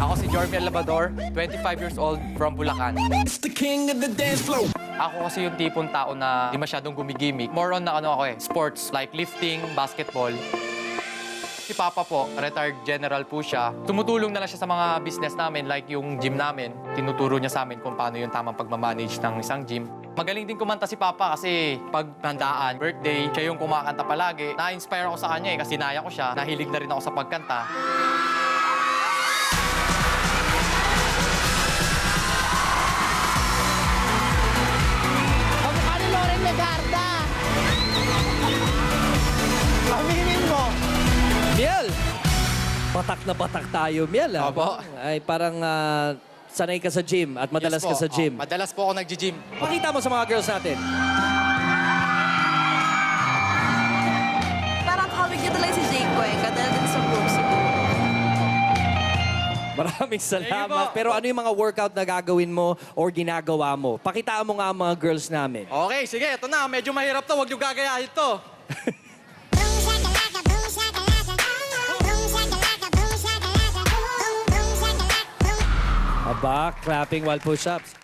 Ako si Jormiel Labador, 25 years old, from Bulacan. Ako kasi yung tipong tao na di masyadong gumigimik. More on na sports like lifting, basketball. Si Papa po, retired general po siya. Tumutulong na lang siya sa mga business namin like yung gym namin. Tinuturo niya sa amin kung paano yung tamang pagmamanage ng isang gym. Magaling din kumanta si Papa kasi pag handaan, birthday, siya yung kumakanta palagi. Na-inspire ako sa kanya kasi naya ko siya. Nahilig na rin ako sa pagkanta. Kamukha ni Loren Legarda. Aminin mo. Miel! Batak na batak tayo, Miel. Opo. Ay parang sanay ka sa gym at madalas Yes po. ka sa gym. Madalas po ako nag-gym. Pakita mo sa mga girls natin. Parang hawig niya talaga si Jake ko eh. Kadala din sa groups. Maraming salamat. po. Pero ano yung mga workout na gagawin mo or ginagawa mo? Pakitaan mo nga ang mga girls namin. Okay, sige, ito na. Medyo mahirap to. Huwag niyo gagayahin to. Aba, clapping while push-ups.